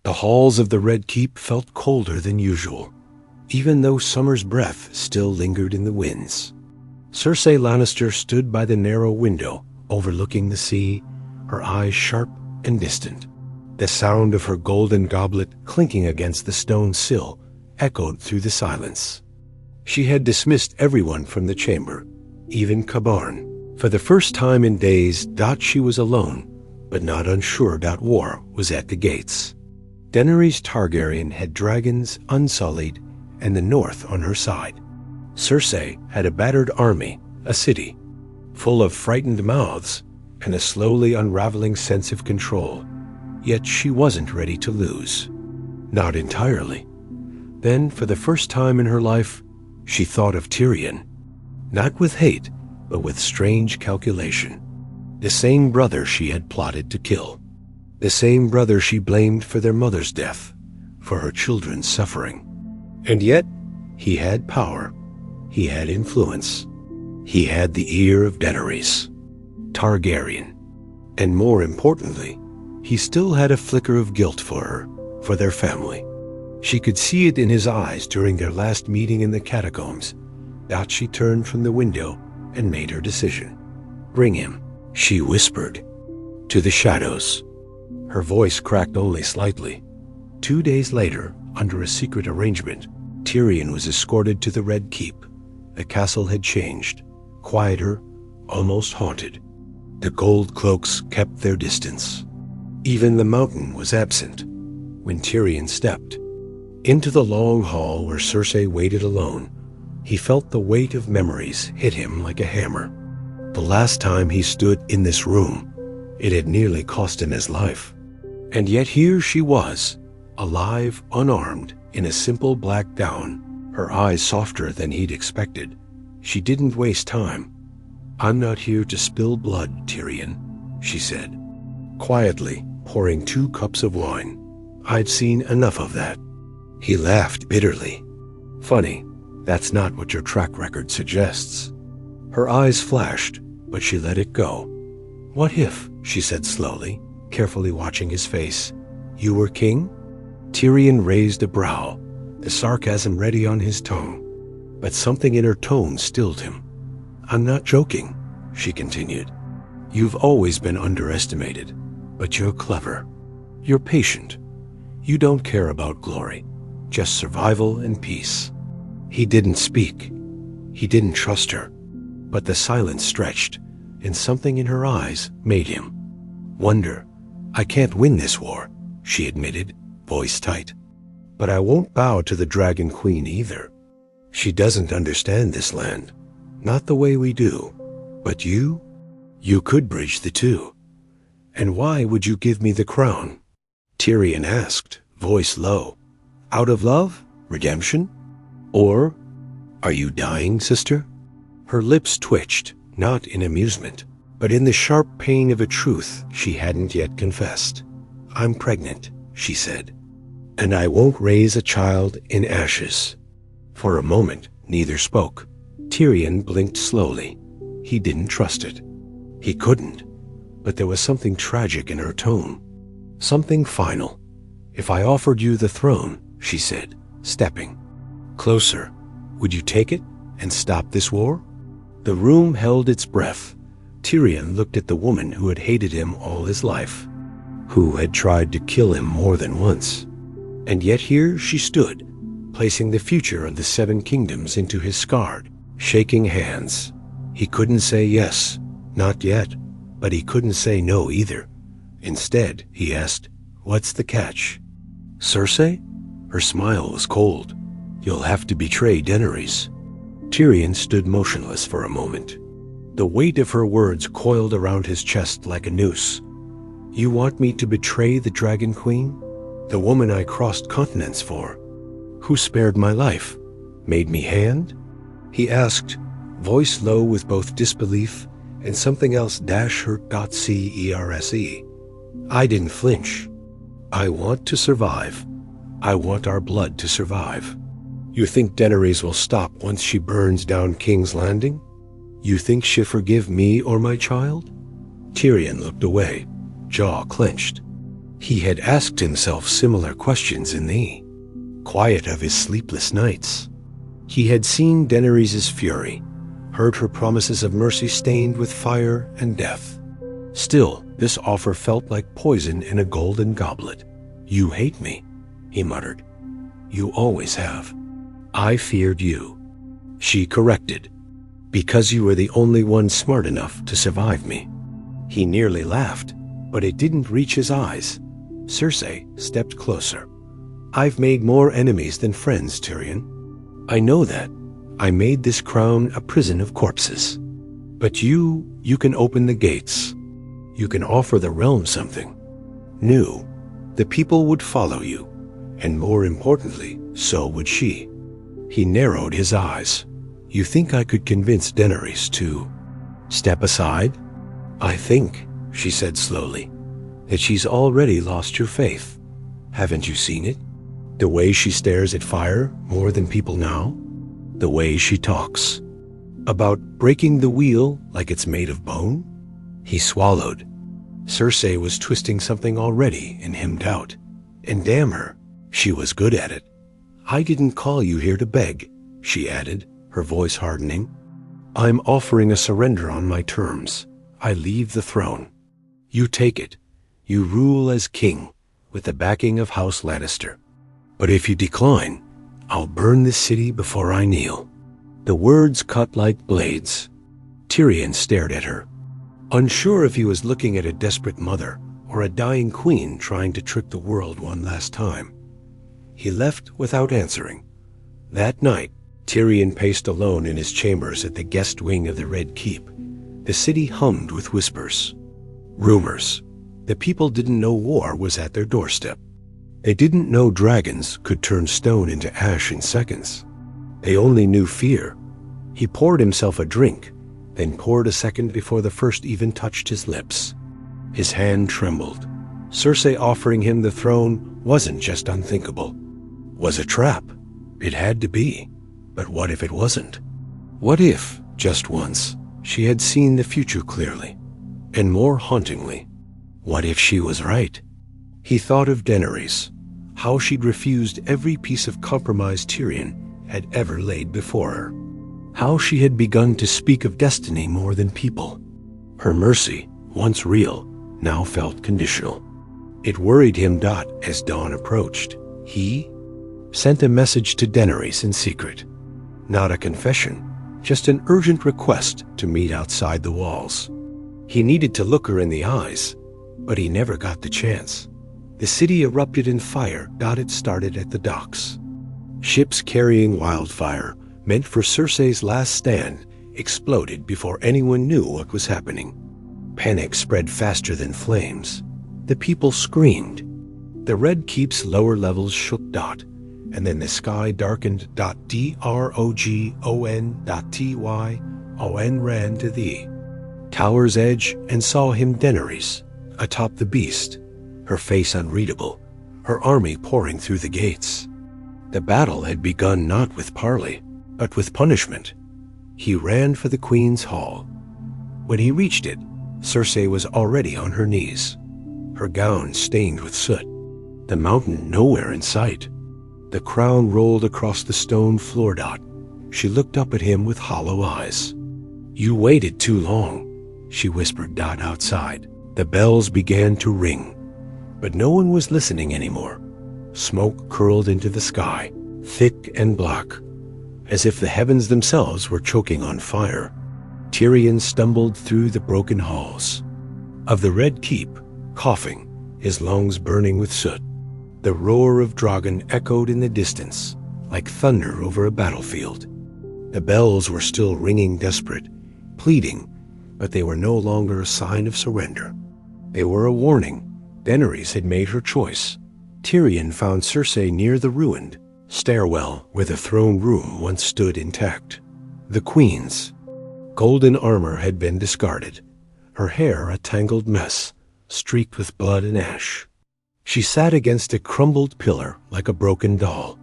The halls of the Red Keep felt colder than usual, even though summer's breath still lingered in the winds. Cersei Lannister stood by the narrow window overlooking the sea, her eyes sharp and distant. The sound of her golden goblet clinking against the stone sill echoed through the silence. She had dismissed everyone from the chamber, even Cabarn. For the first time in days, she was alone, but not unsure war was at the gates. Daenerys Targaryen had dragons unsullied and the North on her side. Cersei had a battered army, a city, full of frightened mouths and a slowly unraveling sense of control. Yet she wasn't ready to lose. Not entirely. Then, for the first time in her life, she thought of Tyrion. Not with hate, but with strange calculation. The same brother she had plotted to kill. The same brother she blamed for their mother's death, for her children's suffering. And yet, he had power. He had influence. He had the ear of Daenerys Targaryen. And more importantly, he still had a flicker of guilt for her, for their family. She could see it in his eyes during their last meeting in the catacombs. She turned from the window and made her decision. Bring him, she whispered. To the shadows. Her voice cracked only slightly. 2 days later, under a secret arrangement, Tyrion was escorted to the Red Keep. The castle had changed, quieter, almost haunted. The gold cloaks kept their distance. Even the mountain was absent. When Tyrion stepped into the long hall where Cersei waited alone, he felt the weight of memories hit him like a hammer. The last time he stood in this room, it had nearly cost him his life. And yet here she was, alive, unarmed, in a simple black gown, her eyes softer than he'd expected. She didn't waste time. I'm not here to spill blood, Tyrion, she said, quietly pouring 2 cups of wine. I'd seen enough of that. He laughed bitterly. Funny, that's not what your track record suggests. Her eyes flashed, but she let it go. What if, she said slowly, carefully watching his face, you were king? Tyrion raised a brow, the sarcasm ready on his tongue. But something in her tone stilled him. I'm not joking, she continued. You've always been underestimated, but you're clever. You're patient. You don't care about glory, just survival and peace. He didn't speak. He didn't trust her. But the silence stretched, and something in her eyes made him wonder. I can't win this war, she admitted, voice tight. But I won't bow to the Dragon Queen either. She doesn't understand this land. Not the way we do. But you could bridge the two. And why would you give me the crown? Tyrion asked, voice low. Out of love? Redemption? Or, are you dying, sister? Her lips twitched, not in amusement, but in the sharp pain of a truth she hadn't yet confessed. I'm pregnant, she said, and I won't raise a child in ashes. For a moment, neither spoke. Tyrion blinked slowly. He didn't trust it. He couldn't. But there was something tragic in her tone. Something final. If I offered you the throne, she said, stepping closer, would you take it and stop this war? The room held its breath. Tyrion looked at the woman who had hated him all his life, who had tried to kill him more than once. And yet here she stood, placing the future of the 7 kingdoms into his scarred, shaking hands. He couldn't say yes, not yet, but he couldn't say no either. Instead, he asked, what's the catch? Cersei? Her smile was cold. You'll have to betray Daenerys. Tyrion stood motionless for a moment. The weight of her words coiled around his chest like a noose. You want me to betray the Dragon Queen? The woman I crossed continents for? Who spared my life? Made me hand? He asked, voice low with both disbelief and something else -hurt.cerse. I didn't flinch. I want to survive. I want our blood to survive. You think Daenerys will stop once she burns down King's Landing? You think she'll forgive me or my child? Tyrion looked away, jaw clenched. He had asked himself similar questions in the quiet of his sleepless nights. He had seen Daenerys' fury, heard her promises of mercy stained with fire and death. Still, this offer felt like poison in a golden goblet. "You hate me," he muttered. "You always have." "I feared you," she corrected, "because you were the only one smart enough to survive me." He nearly laughed, but it didn't reach his eyes. Cersei stepped closer. "I've made more enemies than friends, Tyrion. I know that. I made this crown a prison of corpses. But you can open the gates. You can offer the realm something new. The people would follow you, and more importantly, so would she." He narrowed his eyes. "You think I could convince Daenerys to step aside?" "I think," she said slowly, "that she's already lost your faith. Haven't you seen it? The way she stares at fire more than people now? The way she talks about breaking the wheel like it's made of bone?" He swallowed. Cersei was twisting something already in him out. And damn her, she was good at it. "I didn't call you here to beg," she added, her voice hardening. "I'm offering a surrender on my terms. I leave the throne. You take it. You rule as king, with the backing of House Lannister. But if you decline, I'll burn this city before I kneel." The words cut like blades. Tyrion stared at her, unsure if he was looking at a desperate mother or a dying queen trying to trick the world one last time. He left without answering. That night, Tyrion paced alone in his chambers at the guest wing of the Red Keep. The city hummed with whispers. Rumors. The people didn't know war was at their doorstep. They didn't know dragons could turn stone into ash in seconds. They only knew fear. He poured himself a drink, then poured a second before the first even touched his lips. His hand trembled. Cersei offering him the throne wasn't just unthinkable. Was a trap. It had to be. But what if it wasn't? What if, just once, she had seen the future clearly? And more hauntingly, what if she was right? He thought of Daenerys, how she'd refused every piece of compromise Tyrion had ever laid before her. How she had begun to speak of destiny more than people. Her mercy, once real, now felt conditional. It worried him as dawn approached. He sent a message to Daenerys in secret. Not a confession, just an urgent request to meet outside the walls. He needed to look her in the eyes, but he never got the chance. The city erupted in fire. It started at the docks. Ships carrying wildfire, meant for Cersei's last stand, exploded before anyone knew what was happening. Panic spread faster than flames. The people screamed. The Red Keep's lower levels shook. And then the sky darkened. Drogon.Tyon ran to the tower's edge and saw him, Daenerys, atop the beast, her face unreadable, her army pouring through the gates. The battle had begun not with parley, but with punishment. He ran for the Queen's Hall. When he reached it, Cersei was already on her knees, her gown stained with soot, the mountain nowhere in sight. The crown rolled across the stone floor. She looked up at him with hollow eyes. "You waited too long," she whispered. Outside, the bells began to ring, but no one was listening anymore. Smoke curled into the sky, thick and black, as if the heavens themselves were choking on fire. Tyrion stumbled through the broken halls of the Red Keep, coughing, his lungs burning with soot. The roar of Drogon echoed in the distance, like thunder over a battlefield. The bells were still ringing, desperate, pleading, but they were no longer a sign of surrender. They were a warning. Daenerys had made her choice. Tyrion found Cersei near the ruined stairwell where the throne room once stood intact. The Queen's golden armor had been discarded, her hair a tangled mess, streaked with blood and ash. She sat against a crumbled pillar like a broken doll.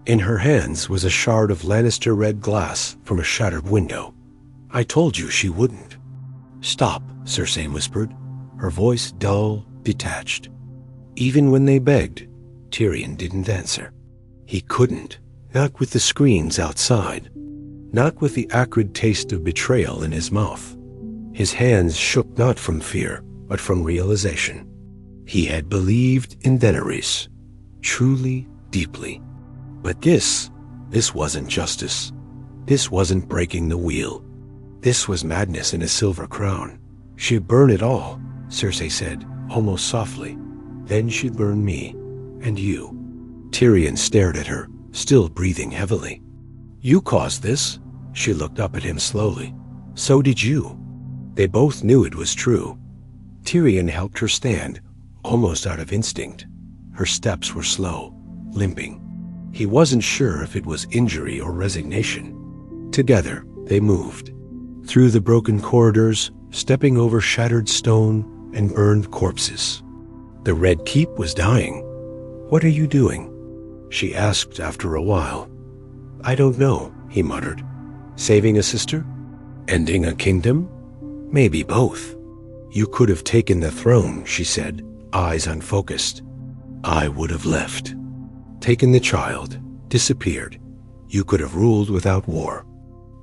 In her hands was a shard of Lannister red glass from a shattered window. "I told you she wouldn't." "Stop," Cersei whispered, her voice dull, detached. Even when they begged, Tyrion didn't answer. He couldn't, not with the screams outside, not with the acrid taste of betrayal in his mouth. His hands shook not from fear, but from realization. He had believed in Daenerys, truly, deeply. But this wasn't justice. This wasn't breaking the wheel. This was madness in a silver crown. She'd burn it all, Cersei said, almost softly. Then she'd burn me, and you. Tyrion stared at her, still breathing heavily. You caused this. She looked up at him slowly. So did you. They both knew it was true. Tyrion helped her stand, almost out of instinct. Her steps were slow, limping. He wasn't sure if it was injury or resignation. Together, they moved. Through the broken corridors, stepping over shattered stone and burned corpses. The Red Keep was dying. What are you doing? She asked after a while. I don't know, he muttered. Saving a sister? Ending a kingdom? Maybe both. You could have taken the throne, she said, eyes unfocused. I would have left. Taken the child, disappeared. You could have ruled without war.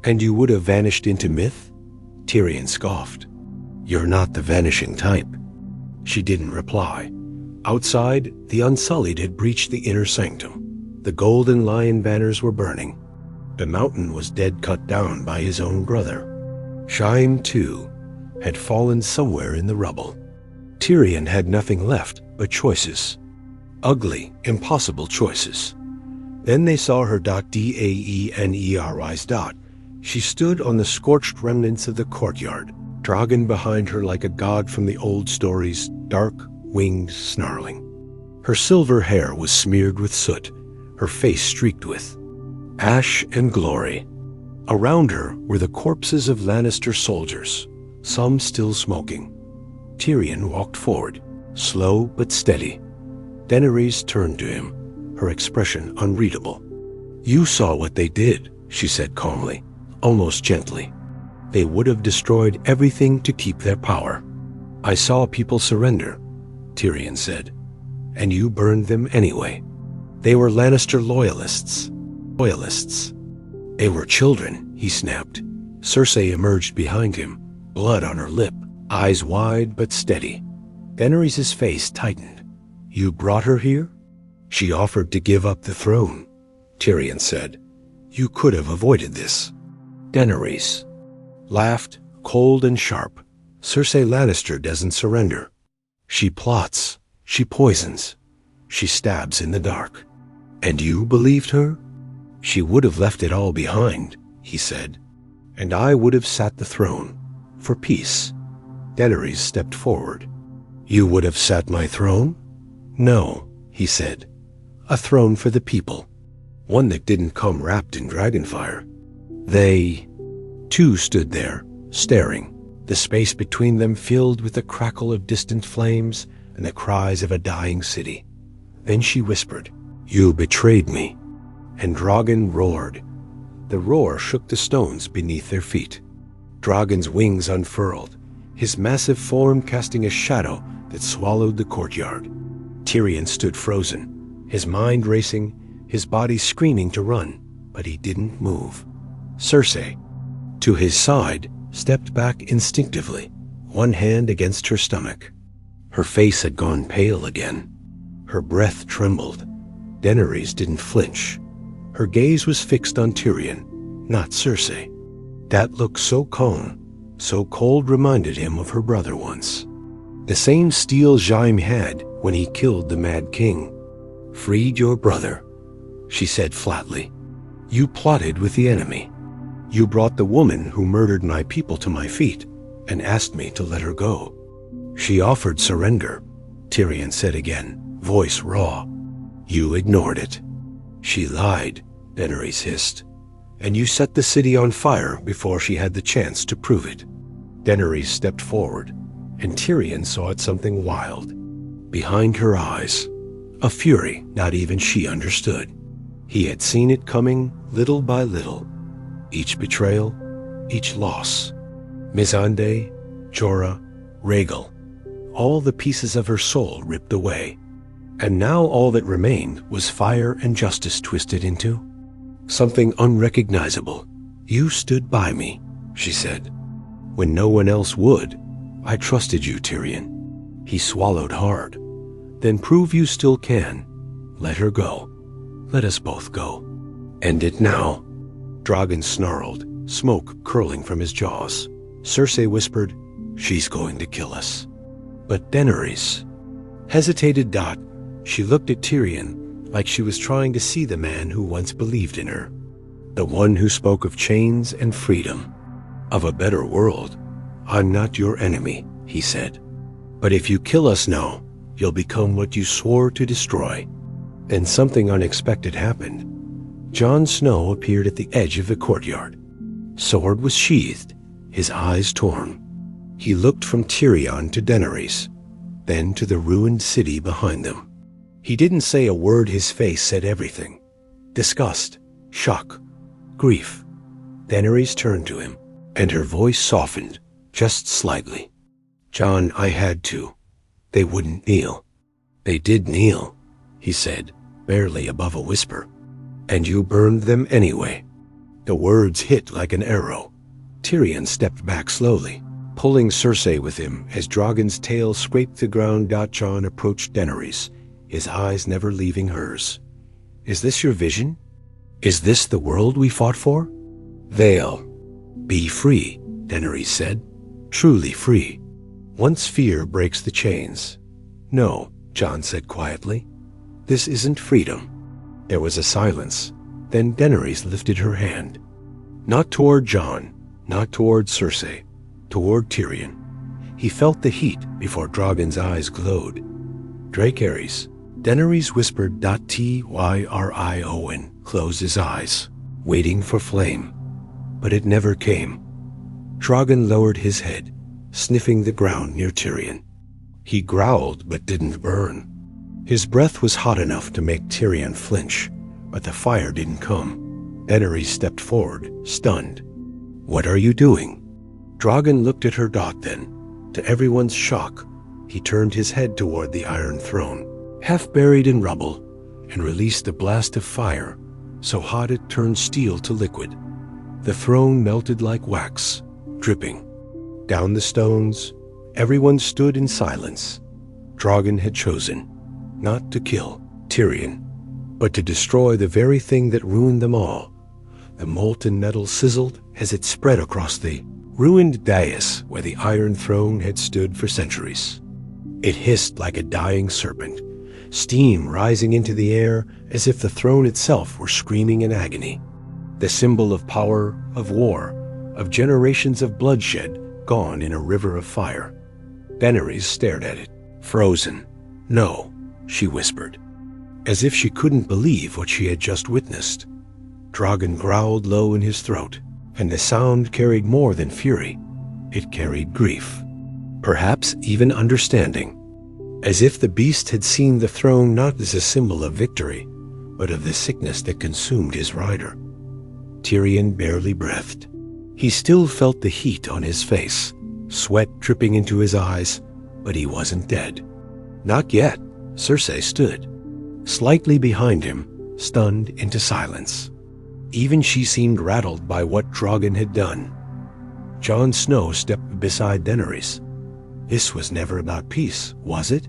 And you would have vanished into myth? Tyrion scoffed. You're not the vanishing type. She didn't reply. Outside, the Unsullied had breached the inner sanctum. The golden lion banners were burning. The mountain was dead cut down by his own brother. Shaim, too, had fallen somewhere in the rubble. Tyrion had nothing left but choices. Ugly, impossible choices. Then they saw her Daenerys. She stood on the scorched remnants of the courtyard, Dragon behind her like a god from the old stories, dark, winged, snarling. Her silver hair was smeared with soot, her face streaked with ash and glory. Around her were the corpses of Lannister soldiers, some still smoking. Tyrion walked forward, slow but steady. Daenerys turned to him, her expression unreadable. You saw what they did, she said calmly, almost gently. They would have destroyed everything to keep their power. I saw people surrender, Tyrion said, and you burned them anyway. They were Lannister loyalists. They were children, he snapped. Cersei emerged behind him, blood on her lip, eyes wide but steady. Daenerys' face tightened. You brought her here? She offered to give up the throne, Tyrion said. You could have avoided this. Daenerys laughed, cold and sharp. Cersei Lannister doesn't surrender. She plots, she poisons, she stabs in the dark. And you believed her? She would have left it all behind, he said. And I would have sat the throne, for peace. Daenerys stepped forward. You would have sat my throne? No, he said. A throne for the people. One that didn't come wrapped in dragonfire. They, too, stood there, staring, the space between them filled with the crackle of distant flames and the cries of a dying city. Then she whispered, You betrayed me. And Drogon roared. The roar shook the stones beneath their feet. Drogon's wings unfurled, his massive form casting a shadow that swallowed the courtyard. Tyrion stood frozen, his mind racing, his body screaming to run, but he didn't move. Cersei, to his side, stepped back instinctively, one hand against her stomach. Her face had gone pale again. Her breath trembled. Daenerys didn't flinch. Her gaze was fixed on Tyrion, not Cersei. That look so calm, so cold reminded him of her brother once. The same steel Jaime had when he killed the Mad King. Freed your brother, she said flatly. You plotted with the enemy. You brought the woman who murdered my people to my feet and asked me to let her go. She offered surrender, Tyrion said again, voice raw. You ignored it. She lied, Daenerys hissed, and you set the city on fire before she had the chance to prove it. Daenerys stepped forward, and Tyrion saw it something wild. Behind her eyes, a fury not even she understood. He had seen it coming little by little, each betrayal, each loss. Missandei, Jorah, Rhaegal, all the pieces of her soul ripped away. And now all that remained was fire and justice twisted into something unrecognizable. You stood by me, she said. When no one else would, I trusted you, Tyrion. He swallowed hard. Then prove you still can. Let her go. Let us both go. End it now. Drogon snarled, smoke curling from his jaws. Cersei whispered, she's going to kill us. But Daenerys hesitated. She looked at Tyrion like she was trying to see the man who once believed in her. The one who spoke of chains and freedom. Of a better world. I'm not your enemy, he said. But if you kill us now, you'll become what you swore to destroy. And something unexpected happened. Jon Snow appeared at the edge of the courtyard. Sword was sheathed, his eyes torn. He looked from Tyrion to Daenerys, then to the ruined city behind them. He didn't say a word. His face said everything. Disgust, shock, grief. Daenerys turned to him, and her voice softened, just slightly. Jon, I had to. They wouldn't kneel. They did kneel, he said, barely above a whisper. And you burned them anyway. The words hit like an arrow. Tyrion stepped back slowly, pulling Cersei with him as Drogon's tail scraped the ground. Jon approached Daenerys, his eyes never leaving hers. Is this your vision? Is this the world we fought for? Vale. Be free, Daenerys said. Truly free. Once fear breaks the chains. No, Jon said quietly. This isn't freedom. There was a silence. Then Daenerys lifted her hand. Not toward Jon, not toward Cersei, toward Tyrion. He felt the heat before Drogon's eyes glowed. Dracarys, Daenerys whispered. Tyrion closed his eyes, waiting for flame. But it never came. Drogon lowered his head, sniffing the ground near Tyrion. He growled but didn't burn. His breath was hot enough to make Tyrion flinch, but the fire didn't come. Daenerys stepped forward, stunned. What are you doing? Drogon looked at her. Then, to everyone's shock, he turned his head toward the Iron Throne, half buried in rubble, and released a blast of fire, so hot it turned steel to liquid. The throne melted like wax, dripping. Down the stones, everyone stood in silence. Drogon had chosen not to kill Tyrion, but to destroy the very thing that ruined them all. The molten metal sizzled as it spread across the ruined dais where the Iron Throne had stood for centuries. It hissed like a dying serpent, steam rising into the air as if the throne itself were screaming in agony. The symbol of power, of war, of generations of bloodshed gone in a river of fire. Daenerys stared at it, frozen. No, she whispered, as if she couldn't believe what she had just witnessed. Drogon growled low in his throat, and the sound carried more than fury. It carried grief, perhaps even understanding, as if the beast had seen the throne not as a symbol of victory, but of the sickness that consumed his rider. Tyrion barely breathed. He still felt the heat on his face, sweat dripping into his eyes, but he wasn't dead. Not yet. Cersei stood, slightly behind him, stunned into silence. Even she seemed rattled by what Drogon had done. Jon Snow stepped beside Daenerys. This was never about peace, was it?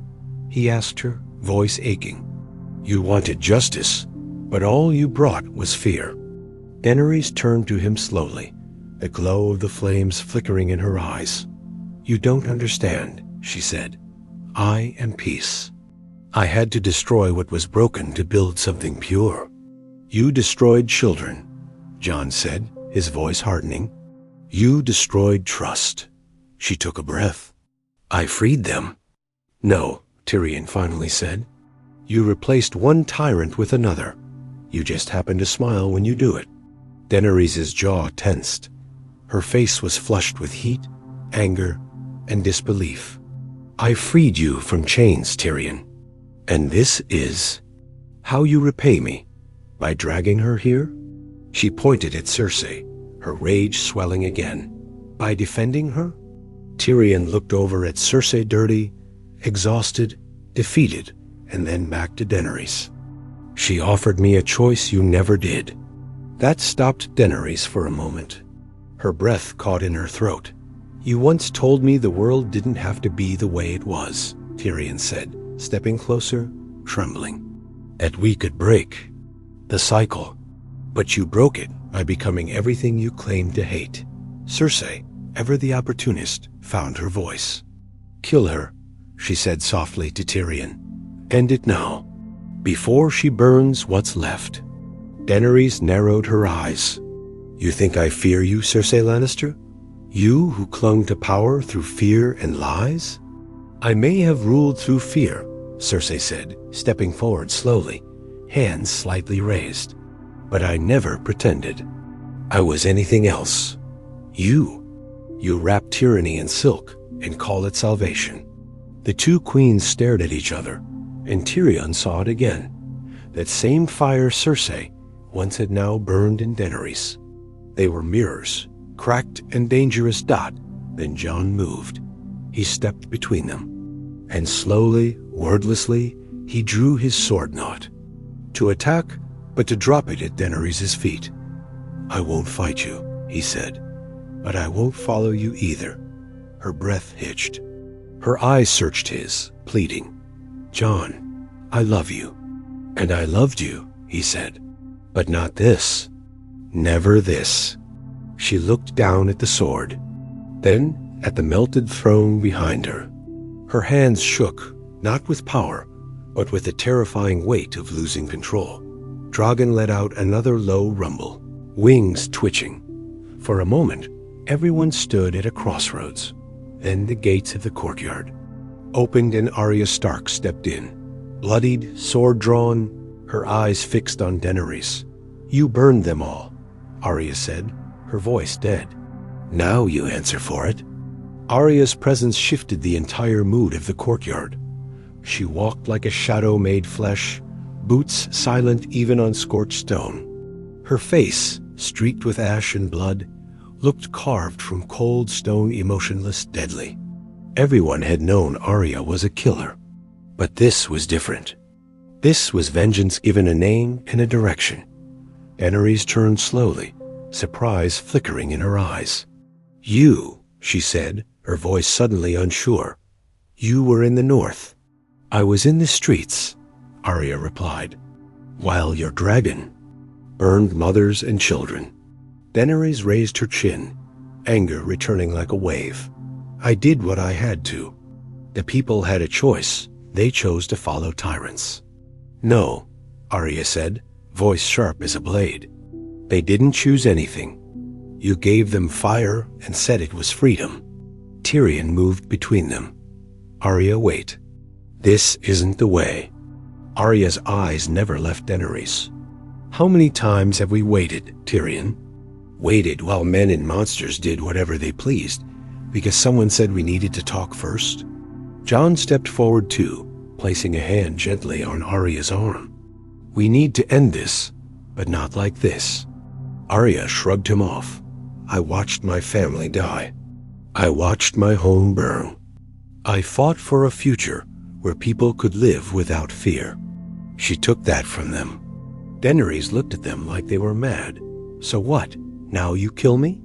He asked her, voice aching. You wanted justice, but all you brought was fear. Daenerys turned to him slowly, the glow of the flames flickering in her eyes. You don't understand, she said. I am peace. I had to destroy what was broken to build something pure. You destroyed children, Jon said, his voice hardening. You destroyed trust. She took a breath. I freed them. No, Tyrion finally said. You replaced one tyrant with another. You just happen to smile when you do it. Daenerys' jaw tensed. Her face was flushed with heat, anger, and disbelief. I freed you from chains, Tyrion. And this is how you repay me, by dragging her here? She pointed at Cersei, her rage swelling again. By defending her? Tyrion looked over at Cersei, dirty, exhausted, defeated, and then back to Daenerys. She offered me a choice you never did. That stopped Daenerys for a moment. Her breath caught in her throat. You once told me the world didn't have to be the way it was, Tyrion said, stepping closer, trembling. That we could break the cycle. But you broke it by becoming everything you claimed to hate. Cersei, ever the opportunist, found her voice. Kill her, she said softly to Tyrion. End it now, before she burns what's left. Daenerys narrowed her eyes. You think I fear you, Cersei Lannister? You who clung to power through fear and lies? I may have ruled through fear, Cersei said, stepping forward slowly, hands slightly raised. But I never pretended. I was anything else. You wrap tyranny in silk and call it salvation. The two queens stared at each other, and Tyrion saw it again. That same fire Cersei once had now burned in Daenerys. They were mirrors, cracked and dangerous dot. Then Jon moved. He stepped between them, and slowly, wordlessly, he drew his sword knot. To attack, but to drop it at Daenerys' feet. I won't fight you, he said, but I won't follow you either. Her breath hitched. Her eyes searched his, pleading. Jon, I love you. And I loved you, he said. But not this. Never this. She looked down at the sword, then at the melted throne behind her. Her hands shook, not with power, but with the terrifying weight of losing control. Drogon let out another low rumble, wings twitching. For a moment, everyone stood at a crossroads. Then the gates of the courtyard opened and Arya Stark stepped in. Bloodied, sword drawn, her eyes fixed on Daenerys. You burned them all, Arya said, her voice dead. Now you answer for it. Arya's presence shifted the entire mood of the courtyard. She walked like a shadow made flesh, boots silent even on scorched stone. Her face, streaked with ash and blood, looked carved from cold stone, emotionless, deadly. Everyone had known Arya was a killer, but this was different. This was vengeance given a name and a direction. Daenerys turned slowly, surprise flickering in her eyes. You, she said, her voice suddenly unsure. You were in the north. I was in the streets, Arya replied, while your dragon burned mothers and children. Daenerys raised her chin, anger returning like a wave. I did what I had to. The people had a choice. They chose to follow tyrants. No, Arya said, voice sharp as a blade. They didn't choose anything. You gave them fire and said it was freedom. Tyrion moved between them. Arya, wait. This isn't the way. Arya's eyes never left Daenerys. How many times have we waited, Tyrion? Waited while men and monsters did whatever they pleased, because someone said we needed to talk first? Jon stepped forward too, placing a hand gently on Arya's arm. We need to end this, but not like this. Arya shrugged him off. I watched my family die. I watched my home burn. I fought for a future where people could live without fear. She took that from them. Daenerys looked at them like they were mad. So what? Now you kill me?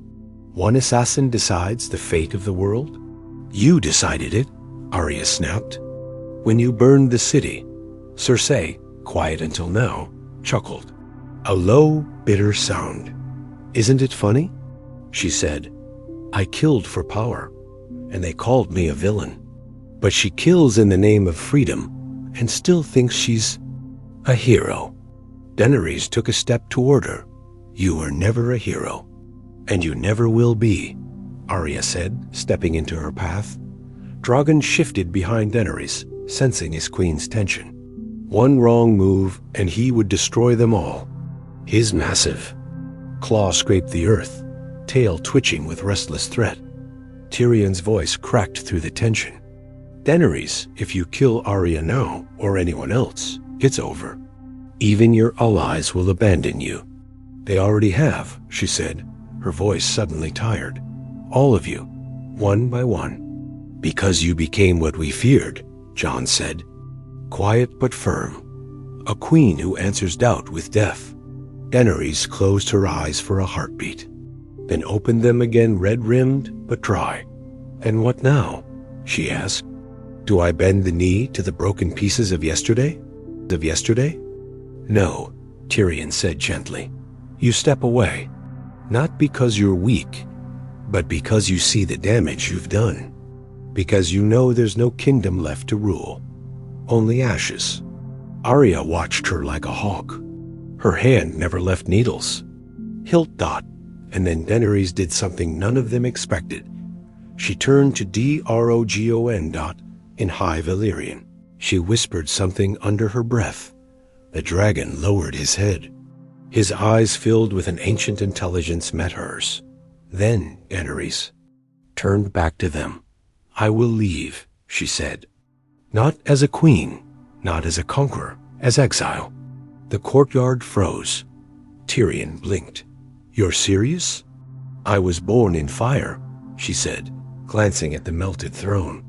One assassin decides the fate of the world? You decided it, Arya snapped. When you burned the city, Cersei, quiet until now, chuckled. A low, bitter sound. Isn't it funny? She said. I killed for power, and they called me a villain. But she kills in the name of freedom, and still thinks she's a hero. Daenerys took a step toward her. You were never a hero, and you never will be, Arya said, stepping into her path. Drogon shifted behind Daenerys, sensing his queen's tension. One wrong move, and he would destroy them all. His massive claw scraped the earth, tail twitching with restless threat. Tyrion's voice cracked through the tension. Daenerys, if you kill Arya now, or anyone else, it's over. Even your allies will abandon you. They already have, she said, her voice suddenly tired. All of you, one by one. Because you became what we feared, Jon said. quiet but firm, a queen who answers doubt with death. Daenerys closed her eyes for a heartbeat, then opened them again, red-rimmed but dry. "And what now?" she asked. "Do I bend the knee to the broken pieces of yesterday? No," Tyrion said gently. "You step away, not because you're weak, but because you see the damage you've done. Because you know there's no kingdom left to rule, only ashes." Arya watched her like a hawk. Her hand never left needles. Hilt dot, and then Daenerys did something none of them expected. She turned to Drogon dot in High Valyrian. She whispered something under her breath. The dragon lowered his head. His eyes filled with an ancient intelligence met hers. Then Daenerys turned back to them. "I will leave," she said. "Not as a queen, not as a conqueror, as exile." The courtyard froze. Tyrion blinked. "You're serious?" "I was born in fire," she said, glancing at the melted throne.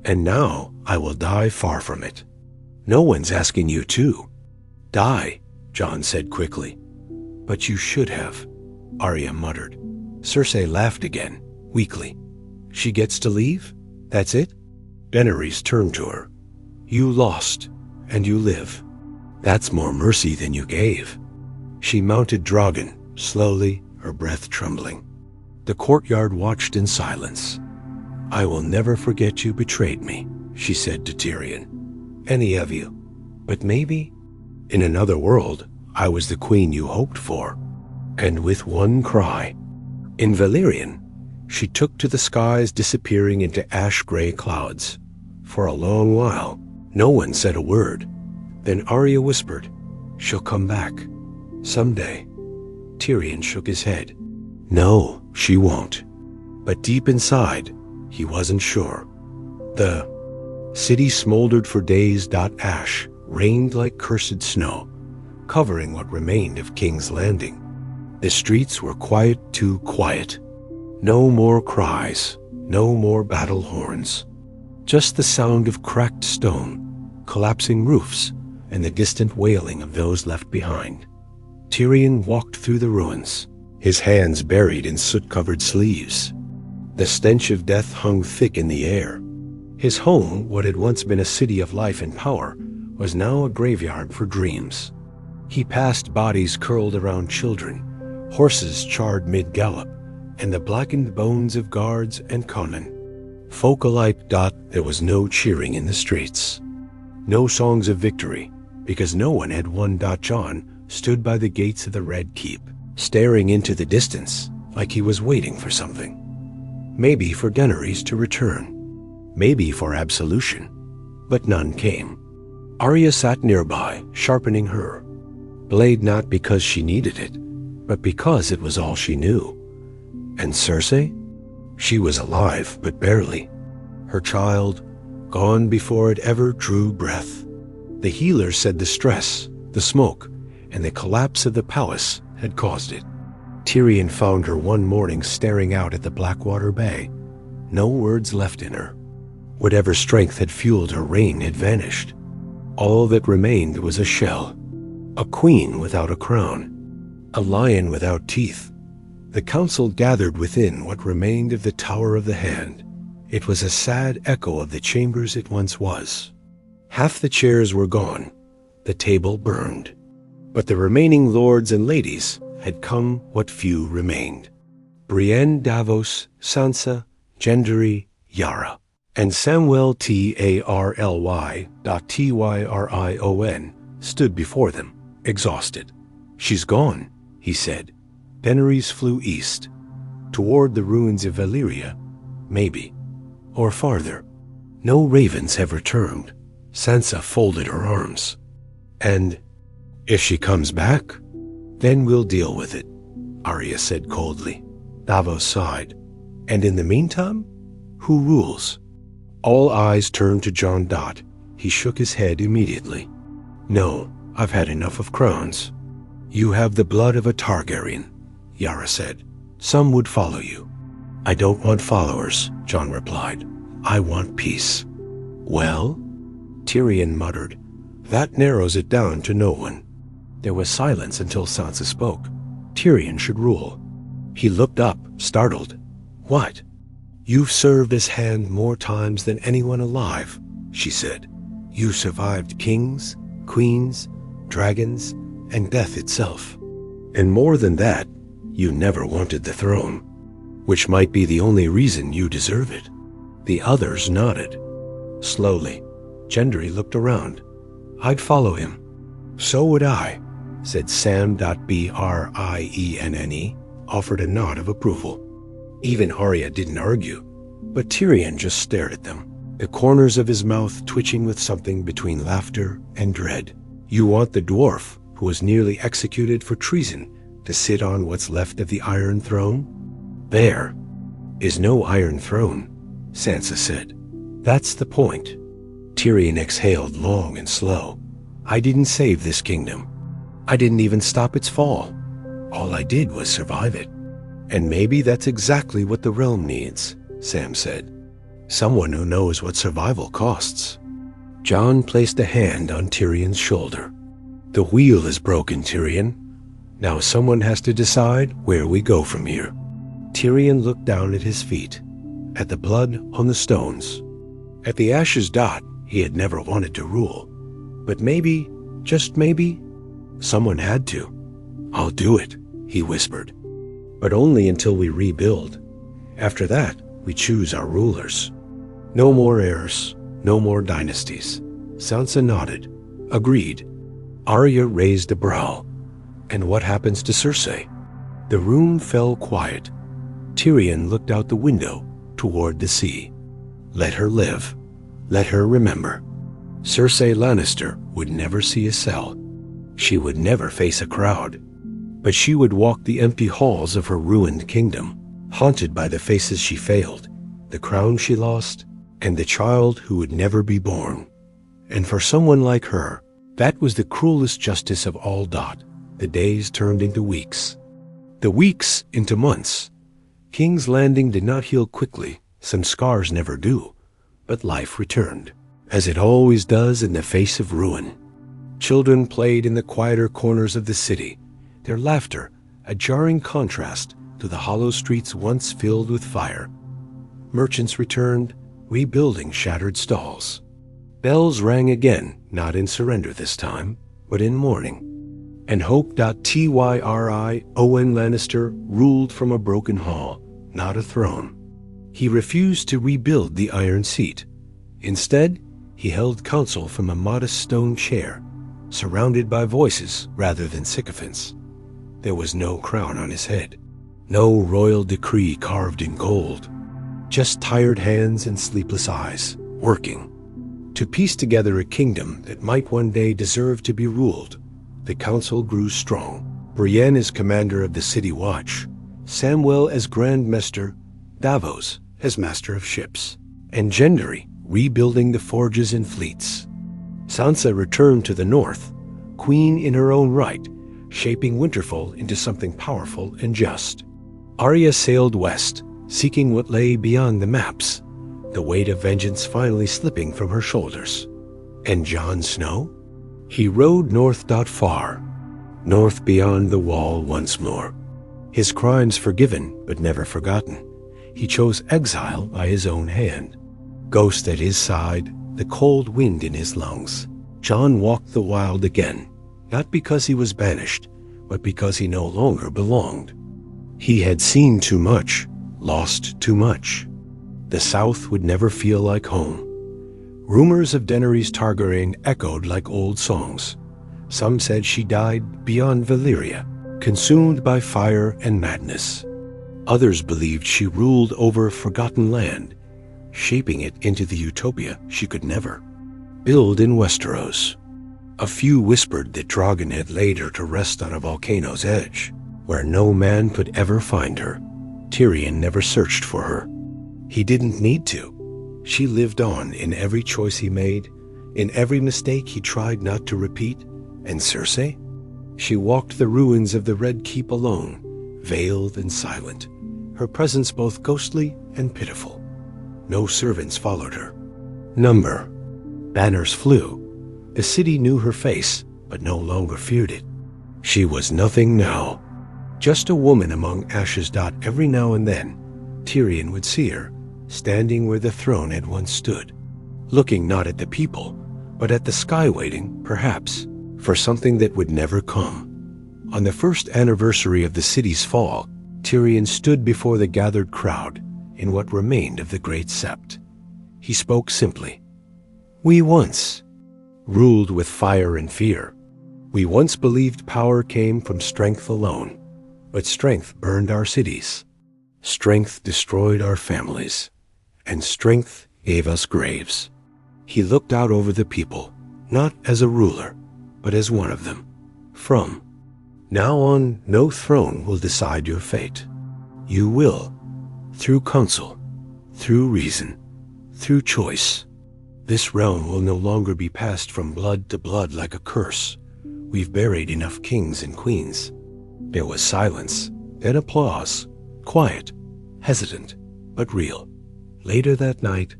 "And now I will die far from it." "No one's asking you to." "Die," Jon said quickly. "But you should have," Arya muttered. Cersei laughed again, weakly. "She gets to leave? That's it?" Daenerys turned to her. "You lost, and you live. That's more mercy than you gave." She mounted Drogon, slowly, her breath trembling. The courtyard watched in silence. "I will never forget you betrayed me," she said to Tyrion. "Any of you. But maybe, in another world, I was the queen you hoped for." And with one cry, in Valyrian, she took to the skies, disappearing into ash-gray clouds. For a long while, no one said a word. Then Arya whispered, "She'll come back. Someday." Tyrion shook his head. "No, she won't." But deep inside, he wasn't sure. The city smoldered for days. Ash rained like cursed snow, covering what remained of King's Landing. The streets were quiet, too quiet. No more cries, no more battle horns. Just the sound of cracked stone, collapsing roofs, and the distant wailing of those left behind. Tyrion walked through the ruins, his hands buried in soot-covered sleeves. The stench of death hung thick in the air. His home, what had once been a city of life and power, was now a graveyard for dreams. He passed bodies curled around children, horses charred mid-gallop, and the blackened bones of guards and connon. Folk alike. There was no cheering in the streets. No songs of victory, because no one had won. Jon stood by the gates of the Red Keep, staring into the distance like he was waiting for something. Maybe for Daenerys to return. Maybe for absolution. But none came. Arya sat nearby, sharpening her blade, not because she needed it, but because it was all she knew. And Cersei? She was alive, but barely. Her child, gone before it ever drew breath. The healer said the stress, the smoke, and the collapse of the palace had caused it. Tyrion found her one morning staring out at the Blackwater Bay. No words left in her. Whatever strength had fueled her reign had vanished. All that remained was a shell. A queen without a crown. A lion without teeth. The council gathered within what remained of the Tower of the Hand. It was a sad echo of the chambers it once was. Half the chairs were gone. The table burned. But the remaining lords and ladies had come what few remained. Brienne, Davos, Sansa, Gendry, Yara, and Samwell Tyrion stood before them, exhausted. "She's gone," he said. Daenerys flew east, toward the ruins of Valyria, maybe, or farther. No ravens have returned. Sansa folded her arms. "And if she comes back, then we'll deal with it," Arya said coldly. Davos sighed. "And in the meantime, who rules?" All eyes turned to Jon. He shook his head immediately. "No, I've had enough of crowns." "You have the blood of a Targaryen," Yara said. "Some would follow you." "I don't want followers," Jon replied. "I want peace." "Well?" Tyrion muttered. That narrows it down to no one. There was silence until Sansa spoke. Tyrion should rule. He looked up, startled. What? You've served as hand more times than anyone alive, she said. You survived kings, queens, dragons, and death itself. And more than that, you never wanted the throne, which might be the only reason you deserve it. The others nodded. Slowly, Gendry looked around. I'd follow him. So would I, said Sam.Brienne, offered a nod of approval. Even Arya didn't argue, but Tyrion just stared at them, the corners of his mouth twitching with something between laughter and dread. You want the dwarf, who was nearly executed for treason, to sit on what's left of the Iron Throne? There is no Iron Throne, Sansa said. That's the point. Tyrion exhaled long and slow. I didn't save this kingdom. I didn't even stop its fall. All I did was survive it. And maybe that's exactly what the realm needs, Sam said. Someone who knows what survival costs. Jon placed a hand on Tyrion's shoulder. The wheel is broken, Tyrion. Now someone has to decide where we go from here. Tyrion looked down at his feet, at the blood on the stones. At the ashes dot, he had never wanted to rule. But maybe, just maybe, someone had to. I'll do it, he whispered. But only until we rebuild. After that, we choose our rulers. No more heirs, no more dynasties. Sansa nodded, agreed. Arya raised a brow. And what happens to Cersei? The room fell quiet. Tyrion looked out the window toward the sea. Let her live. Let her remember. Cersei Lannister would never see a cell. She would never face a crowd. But she would walk the empty halls of her ruined kingdom, haunted by the faces she failed, the crown she lost, and the child who would never be born. And for someone like her, that was the cruelest justice of all Dot. The days turned into weeks. The weeks into months. King's Landing did not heal quickly. Some scars never do. But life returned, as it always does in the face of ruin. Children played in the quieter corners of the city, their laughter a jarring contrast to the hollow streets once filled with fire. Merchants returned, rebuilding shattered stalls. Bells rang again, not in surrender this time, but in mourning. And Hope.Tyrion Lannister ruled from a broken hall, not a throne. He refused to rebuild the iron seat. Instead, he held counsel from a modest stone chair, surrounded by voices rather than sycophants. There was no crown on his head, no royal decree carved in gold, just tired hands and sleepless eyes, working to piece together a kingdom that might one day deserve to be ruled. The council grew strong. Brienne as commander of the city watch, Samwell as Grand Maester, Davos as master of ships, and Gendry rebuilding the forges and fleets. Sansa returned to the north, queen in her own right, shaping Winterfell into something powerful and just. Arya sailed west, seeking what lay beyond the maps, the weight of vengeance finally slipping from her shoulders. And Jon Snow? He rode north. Far, north beyond the wall once more. His crimes forgiven but never forgotten. He chose exile by his own hand. Ghost at his side, the cold wind in his lungs. Jon walked the wild again, not because he was banished, but because he no longer belonged. He had seen too much, lost too much. The South would never feel like home. Rumors of Daenerys Targaryen echoed like old songs. Some said she died beyond Valyria, consumed by fire and madness. Others believed she ruled over a forgotten land, shaping it into the utopia she could never build in Westeros. A few whispered that Drogon had laid her to rest on a volcano's edge, where no man could ever find her. Tyrion never searched for her. He didn't need to. She lived on in every choice he made, in every mistake he tried not to repeat. And Cersei? She walked the ruins of the Red Keep alone, veiled and silent, her presence both ghostly and pitiful. No servants followed her. Number Banners flew. The city knew her face, but no longer feared it. She was nothing now. Just a woman among ashes. Every now and then, Tyrion would see her, standing where the throne had once stood, looking not at the people, but at the sky, waiting, perhaps, for something that would never come. On the first anniversary of the city's fall, Tyrion stood before the gathered crowd in what remained of the great sept. He spoke simply. "We once ruled with fire and fear. We once believed power came from strength alone, but strength burned our cities. Strength destroyed our families, and strength gave us graves." He looked out over the people, not as a ruler, but as one of them. From now on, no throne will decide your fate. You will, through counsel, through reason, through choice. This realm will no longer be passed from blood to blood like a curse. We've buried enough kings and queens. There was silence, then applause, quiet, hesitant, but real. Later that night,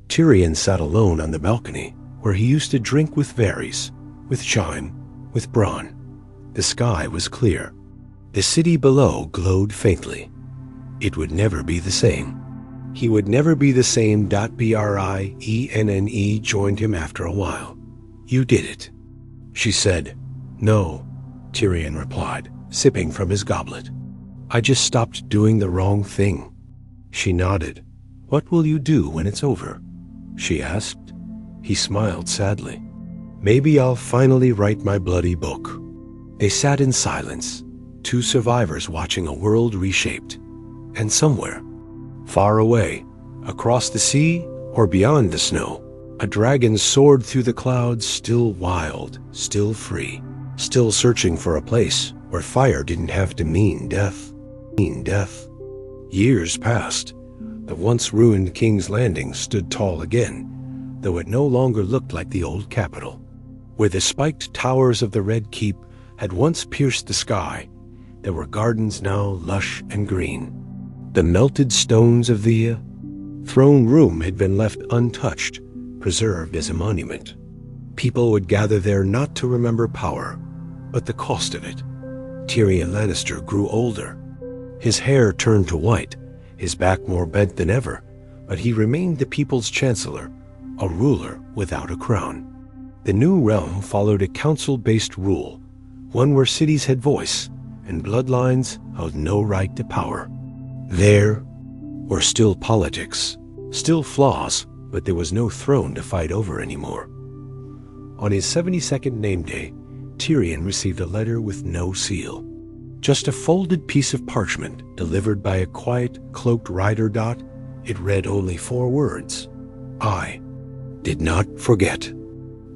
Tyrion sat alone on the balcony where he used to drink with Varys, with Shime, with Bronn. The sky was clear. The city below glowed faintly. It would never be the same. He would never be the same. Brienne joined him after a while. "You did it," she said. "No," Tyrion replied, sipping from his goblet. "I just stopped doing the wrong thing." She nodded. "What will you do when it's over?" she asked. He smiled sadly. "Maybe I'll finally write my bloody book." They sat in silence, two survivors watching a world reshaped. And somewhere, far away, across the sea or beyond the snow, a dragon soared through the clouds, still wild, still free, still searching for a place where fire didn't have to mean death. Years passed. The once ruined King's Landing stood tall again, though it no longer looked like the old capital. Where the spiked towers of the Red Keep had once pierced the sky, there were gardens now lush and green. The melted stones of the throne room had been left untouched, preserved as a monument. People would gather there not to remember power, but the cost of it. Tyrion Lannister grew older. His hair turned to white, his back more bent than ever, but he remained the people's chancellor, a ruler without a crown. The new realm followed a council-based rule, one where cities had voice and bloodlines held no right to power. There were still politics, still flaws, but there was no throne to fight over anymore. On his 72nd name day, Tyrion received a letter with no seal. Just a folded piece of parchment delivered by a quiet, cloaked rider. It read only 4 words. "I did not forget."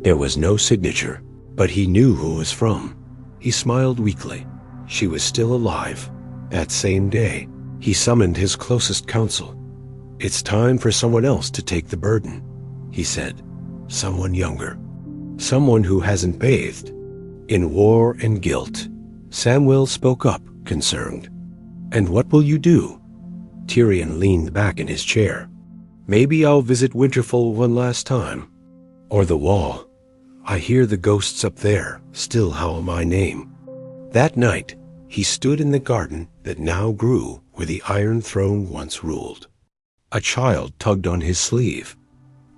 There was no signature, but he knew who it was from. He smiled weakly. She was still alive. That same day, he summoned his closest council. "It's time for someone else to take the burden," he said. "Someone younger. Someone who hasn't bathed in war and guilt." Samwell spoke up, concerned. "And what will you do?" Tyrion leaned back in his chair. "Maybe I'll visit Winterfell one last time. Or the Wall. I hear the ghosts up there still howl my name." That night, he stood in the garden that now grew where the Iron Throne once ruled. A child tugged on his sleeve.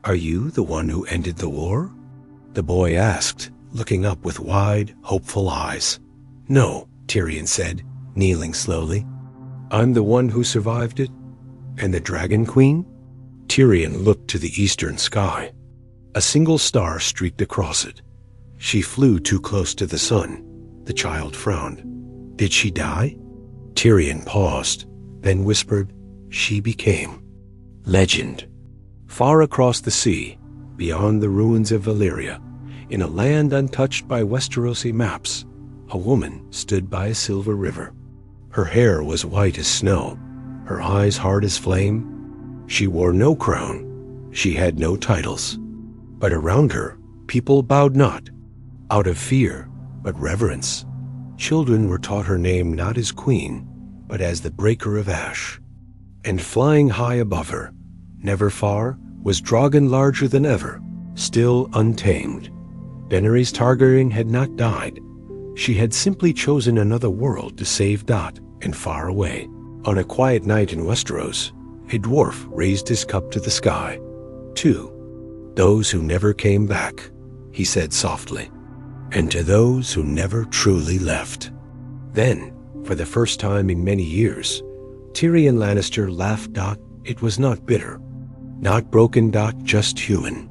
"Are you the one who ended the war?" the boy asked, looking up with wide, hopeful eyes. "No," Tyrion said, kneeling slowly. "I'm the one who survived it." "And the Dragon Queen?" Tyrion looked to the eastern sky. A single star streaked across it. "She flew too close to the sun." The child frowned. "Did she die?" Tyrion paused, then whispered, "She became legend." Far across the sea, beyond the ruins of Valyria, in a land untouched by Westerosi maps, a woman stood by a silver river. Her hair was white as snow, her eyes hard as flame. She wore no crown, she had no titles. But around her, people bowed not, out of fear, but reverence. Children were taught her name not as queen, but as the breaker of ash. And flying high above her, never far, was Dragon larger than ever, still untamed. Daenerys Targaryen had not died. She had simply chosen another world to save Dot and far away. On a quiet night in Westeros, a dwarf raised his cup to the sky. "To those who never came back," he said softly, "and to those who never truly left." Then, for the first time in many years, Tyrion Lannister laughed. It was not bitter, not broken. Just human.